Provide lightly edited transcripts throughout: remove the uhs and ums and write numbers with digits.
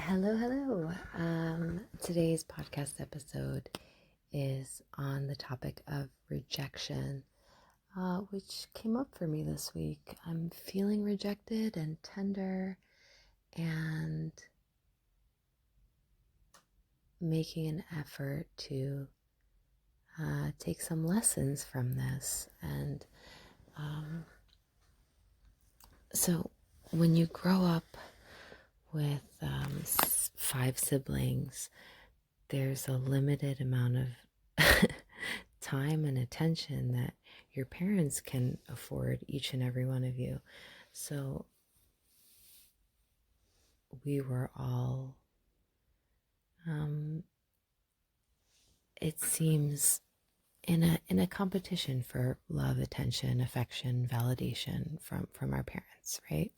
Hello, hello. Today's podcast episode is on the topic of rejection, which came up for me this week. I'm feeling rejected and tender and making an effort to take some lessons from this. And so when you grow up with 5 siblings, there's a limited amount of time and attention that your parents can afford each and every one of you. So we were all, it seems, in a competition for love, attention, affection, validation from our parents, right?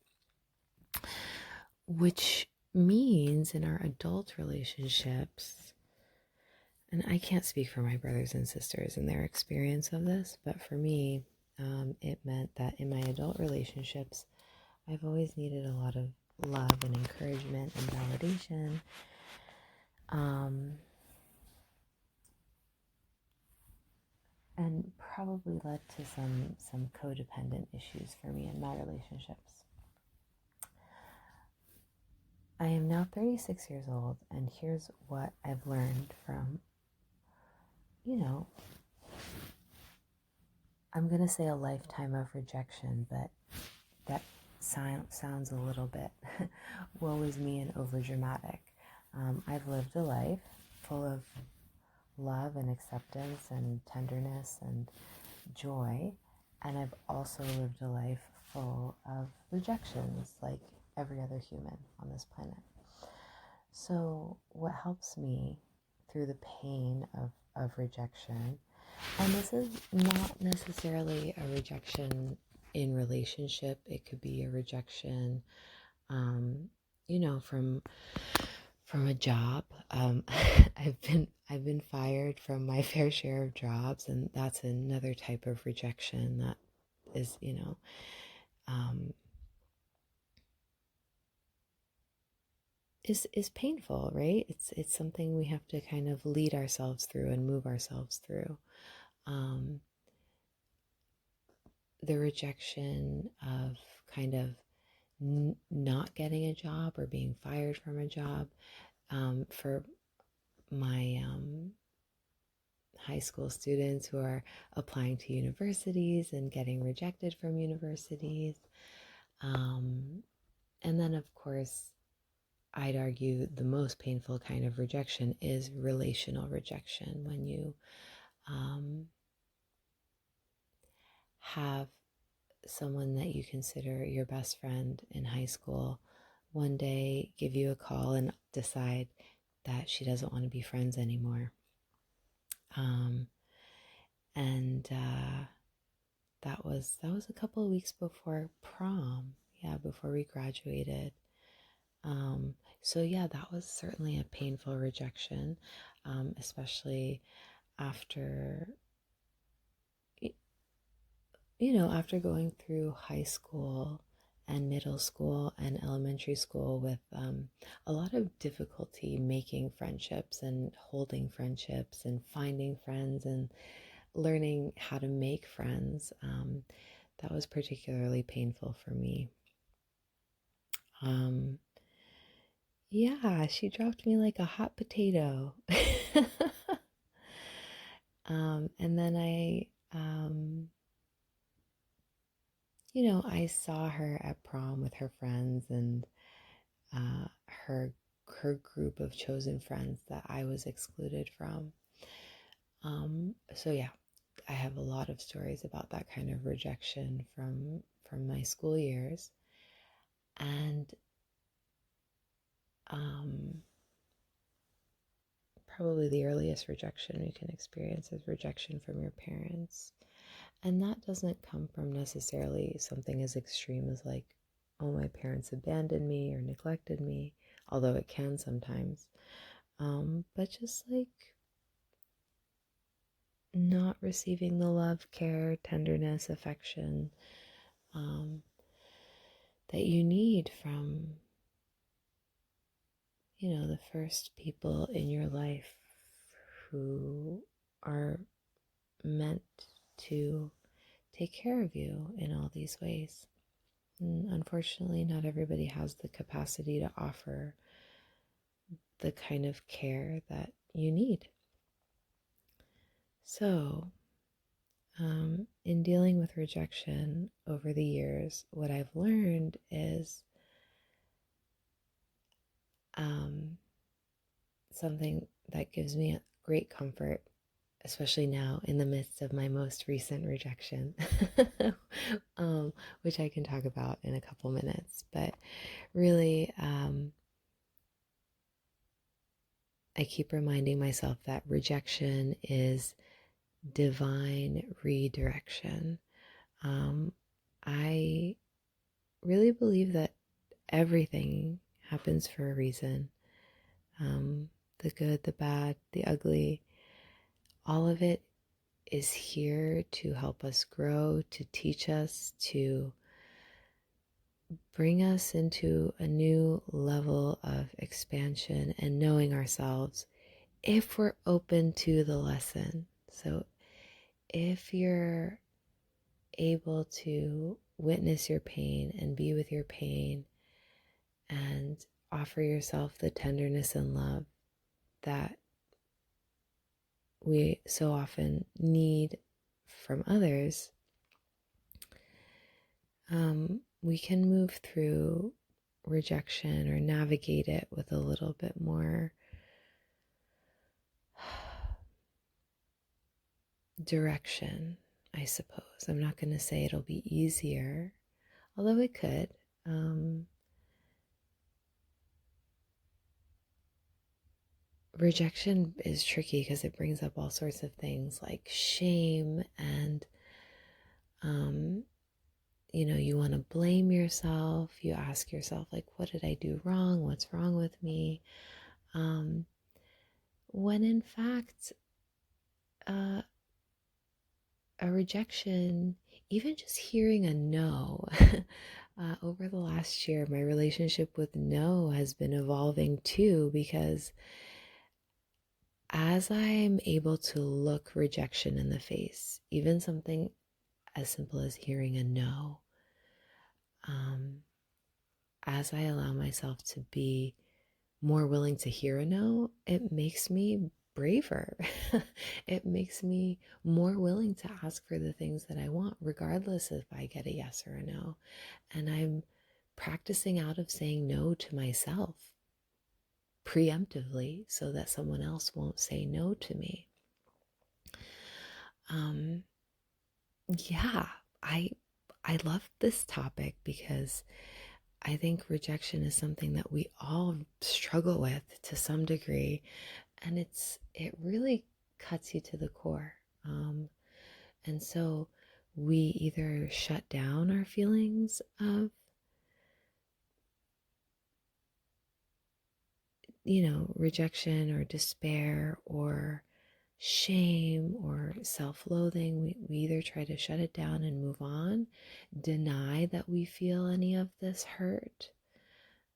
Which means in our adult relationships, and I can't speak for my brothers and sisters and their experience of this, but for me, it meant that in my adult relationships, I've always needed a lot of love and encouragement and validation. And probably led to some codependent issues for me in my relationships. I am now 36 years old, and here's what I've learned from, I'm going to say a lifetime of rejection, but that sounds a little bit woe is me and overdramatic. I've lived a life full of love and acceptance and tenderness and joy, and I've also lived a life full of rejections like every other human on this planet. So what helps me through the pain of rejection, and this is not necessarily a rejection in relationship, it could be a rejection from a job. I've been fired from my fair share of jobs, and that's another type of rejection that is is painful, right? It's something we have to kind of lead ourselves through and move ourselves through. The rejection of kind of not getting a job or being fired from a job. For my high school students who are applying to universities and getting rejected from universities. And then, of course, I'd argue the most painful kind of rejection is relational rejection, when you have someone that you consider your best friend in high school one day give you a call and decide that she doesn't want to be friends anymore. And that was a couple of weeks before prom. Yeah, before we graduated. So yeah, that was certainly a painful rejection, especially after, after going through high school and middle school and elementary school with a lot of difficulty making friendships and holding friendships and finding friends and learning how to make friends. That was particularly painful for me. Yeah, she dropped me like a hot potato. And then I saw her at prom with her friends and her group of chosen friends that I was excluded from. So yeah, I have a lot of stories about that kind of rejection from my school years. And probably the earliest rejection we can experience is rejection from your parents. And that doesn't come from necessarily something as extreme as like, oh, my parents abandoned me or neglected me, although it can sometimes. But just like not receiving the love, care, tenderness, affection that you need from the first people in your life who are meant to take care of you in all these ways. And unfortunately, not everybody has the capacity to offer the kind of care that you need. So, in dealing with rejection over the years, what I've learned is something that gives me great comfort, especially now in the midst of my most recent rejection, which I can talk about in a couple minutes. But really, I keep reminding myself that rejection is divine redirection. I really believe that everything happens for a reason. The good, the bad, the ugly, all of it is here to help us grow, to teach us, to bring us into a new level of expansion and knowing ourselves if we're open to the lesson. So if you're able to witness your pain and be with your pain and offer yourself the tenderness and love that we so often need from others, we can move through rejection or navigate it with a little bit more direction, I suppose. I'm not going to say it'll be easier, although it could. Rejection is tricky because it brings up all sorts of things like shame and you want to blame yourself. You ask yourself, like, what did I do wrong? What's wrong with me? When in fact, a rejection, even just hearing a no, over the last year, my relationship with no has been evolving too, because as I'm able to look rejection in the face, even something as simple as hearing a no, as I allow myself to be more willing to hear a no, it makes me braver. It makes me more willing to ask for the things that I want, regardless if I get a yes or a no. And I'm practicing out of saying no to myself preemptively so that someone else won't say no to me. Yeah, I love this topic because I think rejection is something that we all struggle with to some degree, and it really cuts you to the core. And so we either shut down our feelings of, rejection or despair or shame or self-loathing. We either try to shut it down and move on, deny that we feel any of this hurt,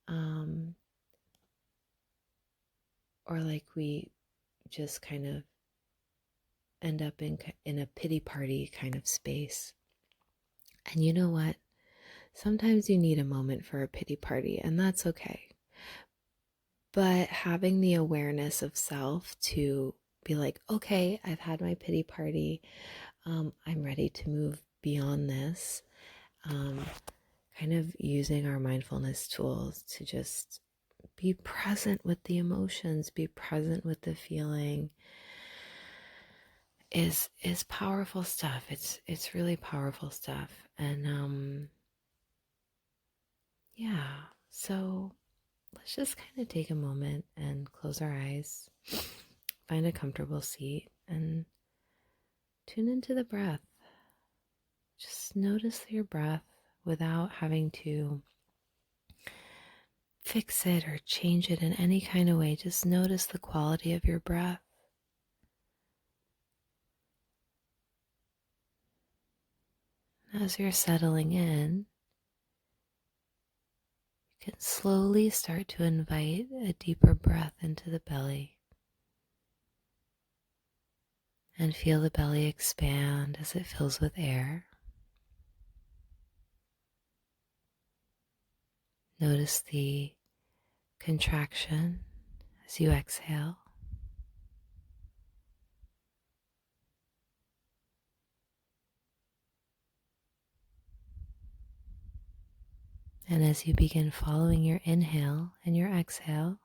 or like we just kind of end up in a pity party kind of space. And you know what? Sometimes you need a moment for a pity party, and that's okay. But having the awareness of self to be like, okay, I've had my pity party. I'm ready to move beyond this. Kind of using our mindfulness tools to just be present with the emotions, be present with the feeling is powerful stuff. It's really powerful stuff. And yeah, so let's just kind of take a moment and close our eyes, find a comfortable seat, and tune into the breath. Just notice your breath without having to fix it or change it in any kind of way. Just notice the quality of your breath. As you're settling in, You can slowly start to invite a deeper breath into the belly and feel the belly expand as it fills with air. Notice the contraction as you exhale. And as you begin following your inhale and your exhale,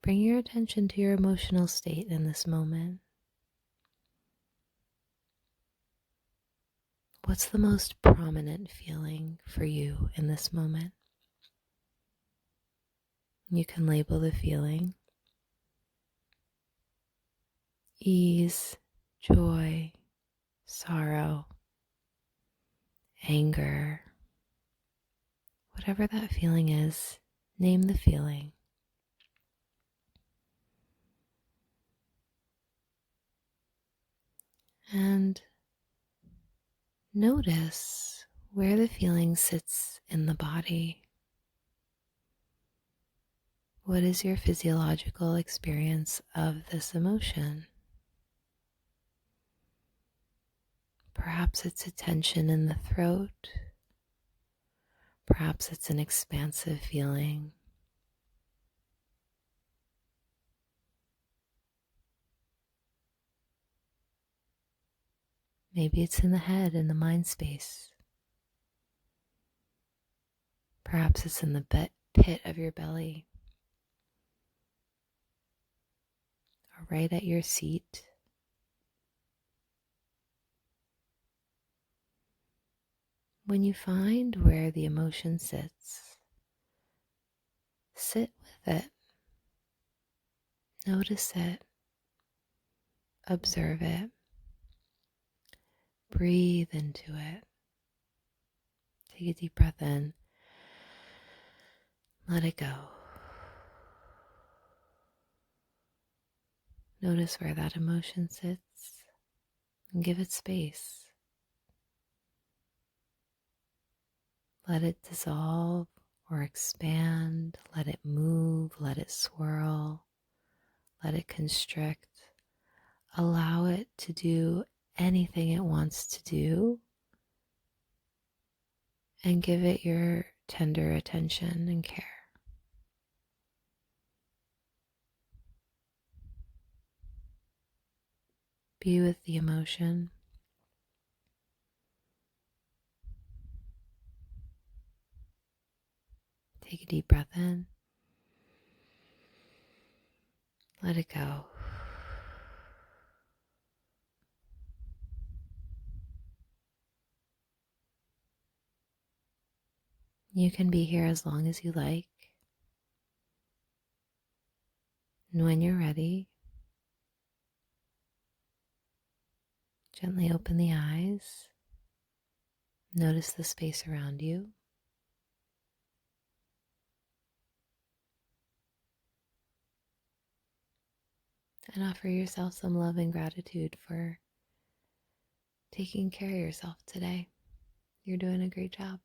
bring your attention to your emotional state in this moment. What's the most prominent feeling for you in this moment? You can label the feeling ease, joy, sorrow, anger. Whatever that feeling is, name the feeling. And notice where the feeling sits in the body. What is your physiological experience of this emotion? Perhaps it's a tension in the throat. Perhaps it's an expansive feeling. Maybe it's in the head, in the mind space. Perhaps it's in the pit of your belly, or right at your seat. When you find where the emotion sits, sit with it. Notice it. Observe it. Breathe into it. Take a deep breath in. Let it go. Notice where that emotion sits and give it space. Let it dissolve or expand. Let it move. Let it swirl. Let it constrict. Allow it to do anything it wants to do and give it your tender attention and care. Be with the emotion. Take a deep breath in. Let it go. You can be here as long as you like. And when you're ready, gently open the eyes. Notice the space around you. And offer yourself some love and gratitude for taking care of yourself today. You're doing a great job.